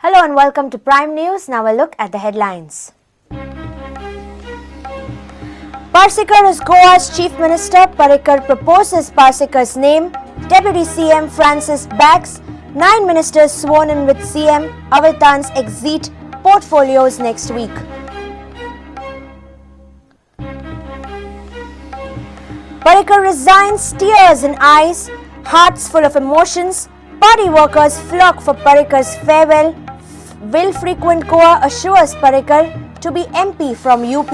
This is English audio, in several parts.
Hello and welcome to Prime News. Now a look at the headlines. Parsekar is Goa's Chief Minister. Parrikar proposes Parsekar's name. Deputy CM Francis backs 9 ministers sworn in with CM. Avatans exit portfolios next week. Parrikar resigns, tears in eyes, hearts full of emotions. Party workers flock for Parrikar's farewell. Will frequent Goa assures Parrikar to be MP from UP.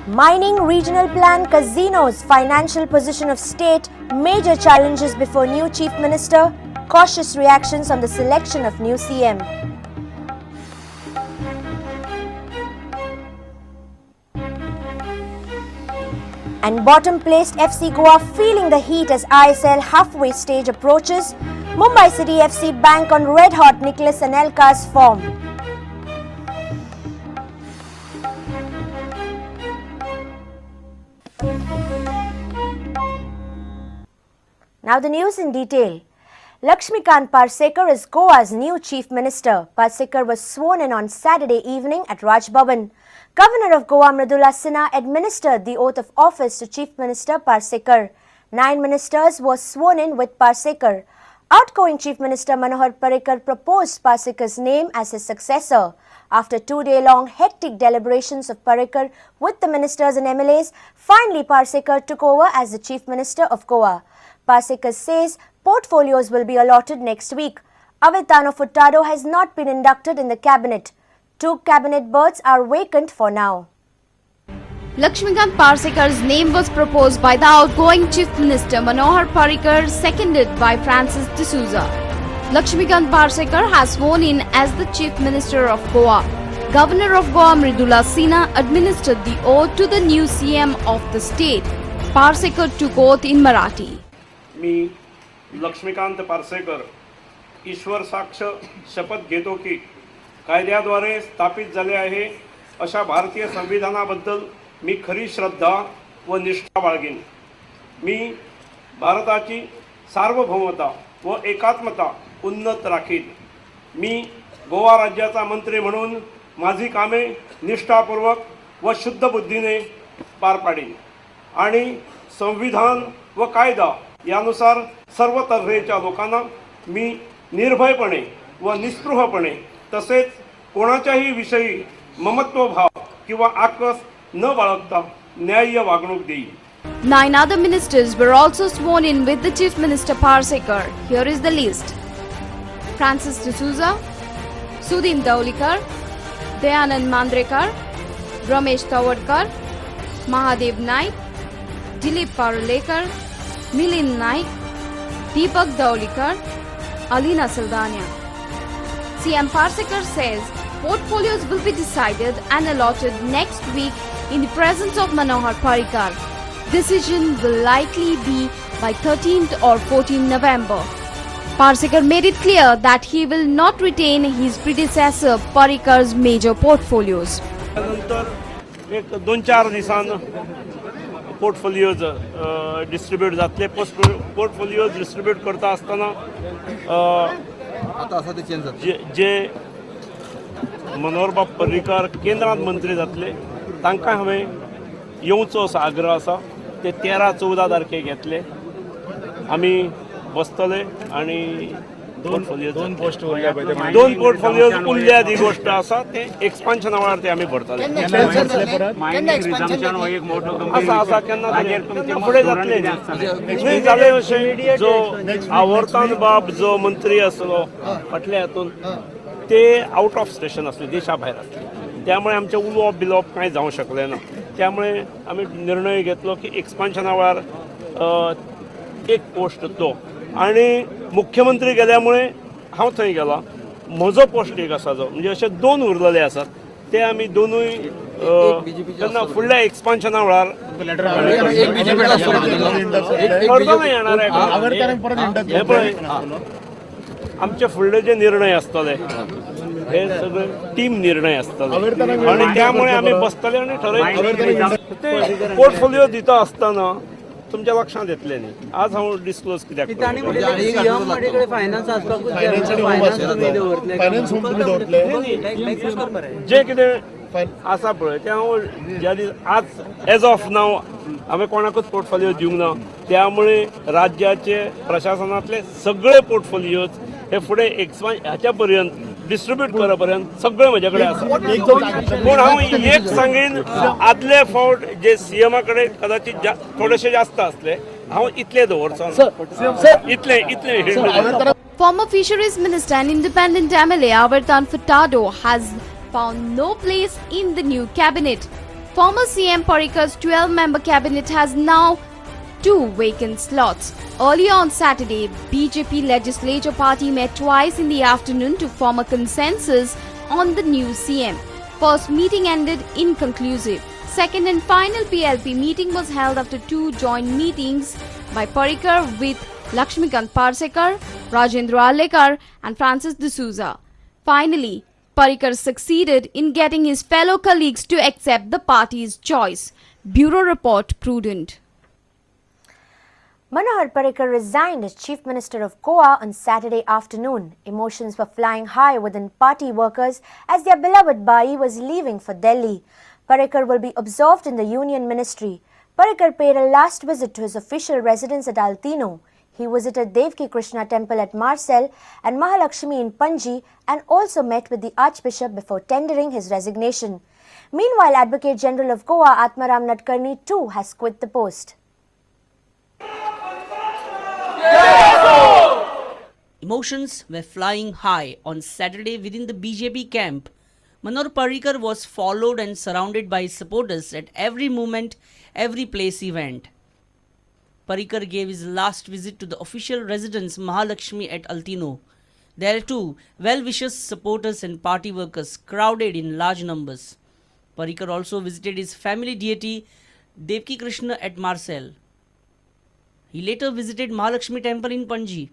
Mining regional plan casinos, financial position of state, major challenges before new chief minister, cautious reactions on the selection of new CM. And bottom-placed FC Goa feeling the heat as ISL halfway stage approaches. Mumbai City FC bank on red-hot Nicholas Anelka's form. Now the news in detail. Lakshmikant Parsekar is Goa's new chief minister. Parsekar was sworn in on Saturday evening at Raj Bhavan. Governor of Goa Mridula Sinha administered the oath of office to Chief Minister Parsekar. 9 ministers were sworn in with Parsekar. Outgoing Chief Minister Manohar Parrikar proposed Parsekar's name as his successor. After 2-day-long hectic deliberations of Parrikar with the ministers and MLAs, finally Parsekar took over as the Chief Minister of Goa. Parsekar says portfolios will be allotted next week. Avetano Furtado has not been inducted in the cabinet. 2 cabinet berths are vacant for now. Lakshmikant Parsekar's name was proposed by the outgoing Chief Minister Manohar Parrikar, seconded by Francis D'Souza. Lakshmikant Parsekar has sworn in as the Chief Minister of Goa. Governor of Goa Mridula Sinha administered the oath to the new CM of the state. Parsekar took oath in Marathi. मी लक्ष्मीकांत पार्सेकर ईश्वर साक्ष शपथ घेतो की कायद्याद्वारे स्थापित झाले आहे अशा भारतीय संविधानाबद्दल मी खरी श्रद्धा व निष्ठा बाळगेन. मी भारताची सार्वभौमता व एकात्मता उन्नत राखीन. मी गोवा राज्याचा मंत्री म्हणून माझी कामे निष्ठापूर्वक व शुद्ध बुद्धीने पार पाडीन आणि संविधान व कायदा यानुसार सर्व तऱ्हेच्या लोकांना मी निर्भयपणे व निस्पृहपणे तसेच कोणाच्याही विषयी ममत्वभाव किंवा आकस न बाळगता न्याय्य वागणूक देईन. 9 other ministers were also sworn in with the Chief Minister Parsekar. Here is the list. Francis D'Souza, Sudhin Daulikar, Dayanand Mandrekar, Ramesh Tawardkar, Mahadev Naik, Dilip Parulekar, Milind Naik, Deepak Daulikar, Alina Saldania. CM Parsekar says portfolios will be decided and allotted next week in the presence of Manohar Parrikar. Decision will likely be by 13th or 14th November. Parsekar made it clear that he will not retain his predecessor Parrikar's major portfolios. त्यानंतर एक 2-4 दिवसांन portfolios distribute जातले. Portfolios distribute करता आसतना जे मनोहरबाब पर्रीकार केंद्रांत मंत्री जातले तांकां हांवें येवचो असो आग्रह आसा. ते 13-14 तारखेक येतले. आमी बसतले आनी दोन पोर्टफोलियोज उरल्या ती गोष्ट आसा ते एक्सपान्शना वेळार ते आमी भरतले. आसा केन्ना फुडें जातले न्ही जालें अशें. जो आवर्तान बाब जो मंत्री आसलो फाटल्या हातून ते आउट ऑफ स्टेशन आसले, देशा भायर आसले. त्यामुळे आमचें उलोवप बिलोवप कांय जावंक शकलें ना. त्यामुळे आमी निर्णय घेतलो की एक्सपान्शना वेळार एक पोस्ट तो आनी मुख्यमंत्री गेल्यामुळे हांव थंय गेला. म्हजो पोस्ट एक आसा जो म्हणजे अशे 2 उरलेले आसात ते आमी दोनूय तेन्ना फुडल्या एक्सपान्शना वेळार हे पळय आमचे फुडले जे निर्णय आसतले हे सगळे टीम निर्णय आसतले आणि त्यामुळे आम्ही बसतले आणि ठरवले. ते पोर्टफोलिओ दिता आसतना तुमच्या लक्षात येतले न्ही. आज हांव डिस्क्लोज कित्याक ताणी करता? म्हटलें की सीएम कडेन फायनान्स आसपाकूच जाय. फायनान्स तुमी दवरतले. फायनान्स तुमी दवरतले. जे कितें आसा पळय तें हांव ज्या दीस आज एज ऑफ नाव हांवें कोणाकूच पोर्टफोलिओ दिवंक ना. त्यामुळे राज्याचे प्रशासनातले सगळे पोर्टफोलिओज हे फुडें ह्याच्या पर्यंत डिस्ट्रीब्यूट करा पर्यंत सगळे म्हजे कडेन आसा. पूण हांव एक सांगीन, आदले फावट जे सीएमा कडेन कदाचित थोडेशे जास्त आसले, हांव इतले दवरचो ना. इतले Former Fisheries Minister and Independent MLA Avartan Furtado has found no place in the new cabinet. Former CM Parikar's 12-member cabinet has now 2 vacant slots. Earlier on Saturday, BJP legislature party met twice in the afternoon to form a consensus on the new CM. First meeting ended inconclusive. Second and final PLP meeting was held after 2 joint meetings by Parikar with Lakshmikant Parsekar, Rajendra Alekar and Francis D'Souza. Finally, Parikar succeeded in getting his fellow colleagues to accept the party's choice. Bureau Report, Prudent. Manohar Parrikar resigned as Chief Minister of Goa on Saturday afternoon. Emotions were flying high within party workers as their beloved Bai was leaving for Delhi. Parrikar will be observed in the Union Ministry. Parrikar paid a last visit to his official residence at Altino. He visited Devki Krishna Temple at Marcel and Mahalakshmi in Panji and also met with the Archbishop before tendering his resignation. Meanwhile, Advocate General of Goa Atmaram Nadkarni too has quit the post. Emotions were flying high on Saturday within the BJP camp. Manohar Parrikar was followed and surrounded by his supporters at every moment, every place he went. Parrikar gave his last visit to the official residence Mahalakshmi at Altino. There too, well-wishers, supporters and party workers crowded in large numbers. Parrikar also visited his family deity Devki Krishna at Marcel. He later visited Mahalakshmi temple in Panji.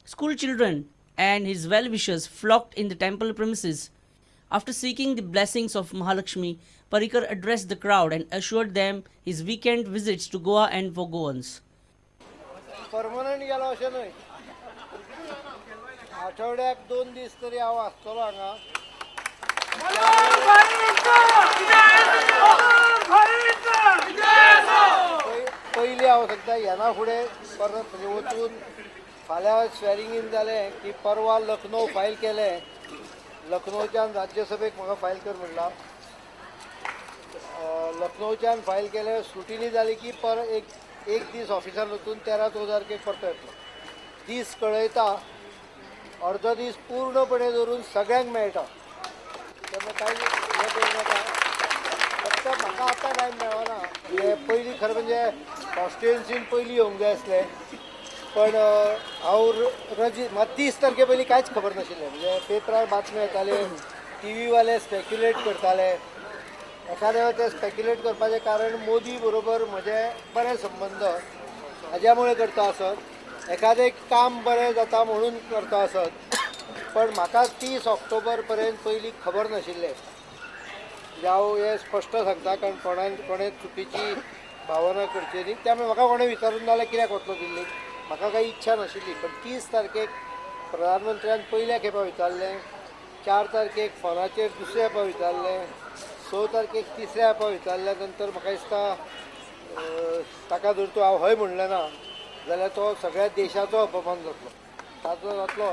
School children and his well-wishers flocked in the temple premises. After seeking the blessings of Mahalakshmi, Parrikar addressed the crowd and assured them his weekend visits to Goa and for Goans. Permanent गेलो अशें न्हय. आठवड्याक 2 दीस तरी हांव आसतलो हांगा. पयलीं हांव सांगता ह्याना फुडें परत वचून फाल्यां स्वेरिंग इन जालें की परवा लखनौ फायल केलें. लखनौच्यान राज्यसभेक म्हाका फायल कर म्हणला. लखनौच्यान फायल केलें, स्क्रुटिनी जाली की एक दीस ऑफिसान वचून 13-14 तारखेक परतो येतलो. दीस कळयता, अर्दो दीस पूर्णपणे धरून सगळ्यांक मेळटा. तेन्ना कांय हें करूं नाका. फक्त म्हाका आतां टायम मेळना. म्हणजे पयलीं खरें म्हणजे कॉन्स्टिट्युएन्सीन पयलीं येवंक जाय आसलें. पण हांव म्हाका 30 तारखे पयलीं कांयच खबर नाशिल्लें. म्हणजे पेपरार बातम्यो येताले, टीव्हीवाले स्पेक्युलेट करताले. एखाद्या वेळेस ते स्पेक्युलेट करपाचें कारण मोदी बरोबर म्हजे बरे संबंद हाज्या मुळे करता आसत. एखादें काम बरें जाता म्हणून करता आसत. पण म्हाका 30 ऑक्टोबर पर्यंत पयलीं खबर नाशिल्लें. म्हणजे हांव हें स्पश्ट सांगता, कारण कोणें चुकीची भावना करची न्ही. त्यामुळे म्हाका कोणें विचारून जाल्यार कित्याक वतलो दिल्लीक, म्हाका काही इच्छा नाशिल्ली. पण 30 तारखेक प्रधानमंत्र्यान पयल्या खेपा विचारलें, 4 तारखेक फोनाचेर दुसऱ्या खेपा विचारलें, 6 तारखेक तिसऱ्या खेपा विचारल्या नंतर म्हाका दिसता ताका जर तूं हांव हय म्हणलें ना जाल्यार तो सगळ्या देशाचो अपमान जातलो. ताचो जातलो.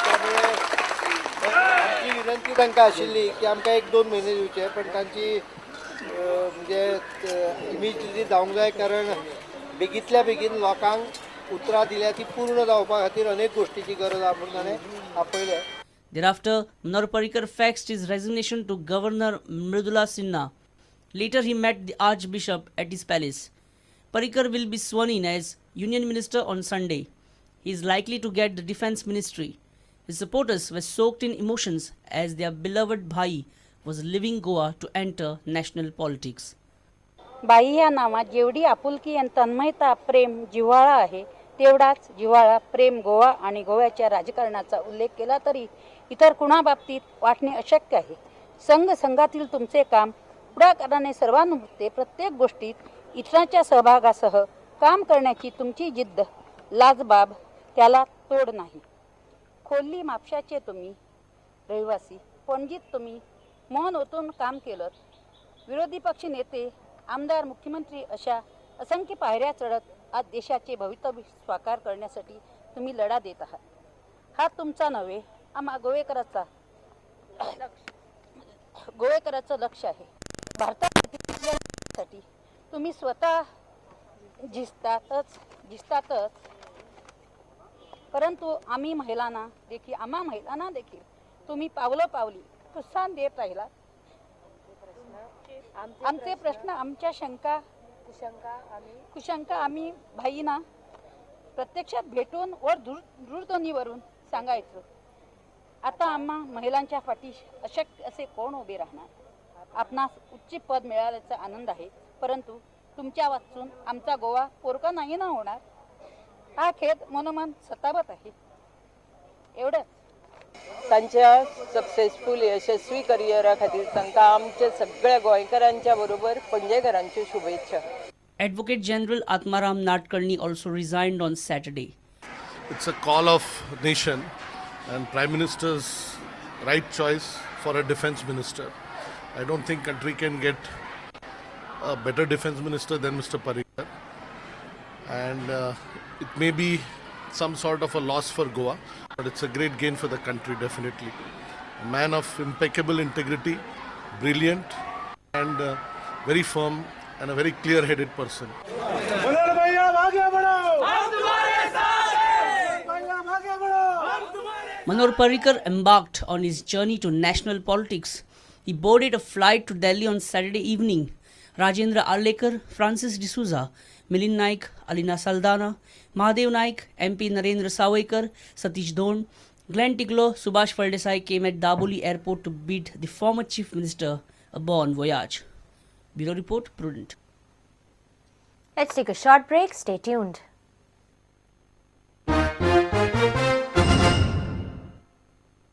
त्यामुळे आमची विनंती तांकां आशिल्ली की आमकां 1-2 म्हयने दिवचे. पण तांची म्हणजे इमिजिएटली जावंक जाय, कारण बेगींतल्या बेगीन लोकांक उतरां दिल्या ती पूर्ण जावपा खातीर अनेक गोश्टीची गरज आसा म्हणून ताणें आपयलें. Thereafter, Manohar Parrikar faxed his resignation to Governor Mridula Sinha. Later, he met the Archbishop at his palace. Parrikar will be sworn in as Union Minister on Sunday. He is likely to get the Defence Ministry. His supporters were soaked in emotions as their beloved Bhai was leaving Goa to enter national politics. By या नावात जेवढी आपुलकी आणि तन्मयता, प्रेम, जिव्हाळा आहे, तेवढाच जिव्हाळा, प्रेम गोवा आणि गोव्याच्या राजकारणाचा उल्लेख केला तरी इतर कुणाबाबतीत वाटणे अशक्य आहे. संघातील तुमचे काम पुढाकाराने सर्वानुमते प्रत्येक गोष्टीत इतरांच्या सहभागासह काम करण्याची तुमची जिद्द, लाजबाब, त्याला तोड नाही. खोल्ली म्हापशाचे तुम्ही रहिवासी, पणजीत तुम्ही मन ओतून काम केलं. विरोधी पक्ष नेते, आमदार, मुख्यमंत्री अशा असंख्य पायऱ्या चढत आज देशाचे भवितव्य साकार करण्यासाठी तुम्ही लढा देत आहात. हा तुमचा नव्हे, आम्हा गोवेकराचं लक्ष आहे. भारतासाठी तुम्ही स्वतः झिजतातच, परंतु आम्हा महिलांना देखील तुम्ही पावली प्रोत्साहन देत राहिला. आमचे प्रश्न, आमच्या कुशंका आम्ही भाईंना प्रत्यक्षात भेटून वर दूरध्वनीवरून सांगायचं. आता आम्हा महिलांच्या पाठी अशक्य असे कोण उभे राहणार? आपणास उच्च पद मिळाल्याचा आनंद आहे, परंतु तुमच्या वाचून आमचा गोवा पोरका नाही ना होणार. हा खेद मनोमन सतावत आहे. एवढंच. तांच्या सक्सेसफुल यशस्वी करियरा खातीर तांकां आमच्या सगळ्या गोंयकारांच्या बरोबर पणजेकारांच्यो शुभेच्छा. Advocate General Atmaram Nadkarni also resigned on Saturday. It's a call of nation and Prime Minister's right choice for a defense minister. I don't think country can get a better defense minister than Mr. Parrikar. And it may be some sort of a loss for Goa, but it's a great gain for the country, definitely. A man of impeccable integrity, brilliant and very firm and a very clear-headed person. Manor Parrikar embarked on his journey to national politics. He boarded a flight to Delhi on Saturday evening. Rajendra Arlekar, Francis D'Souza, Milind Naik, Alina Saldana, Mahadev Naik, MP Narendra Sawaikar, Satish Dhon, Glenn Tiglo, Subhash Faldesai came at Daboli airport to bid the former chief minister a bon voyage. Bureau Report, Prudent. Let's take a short break. Stay tuned.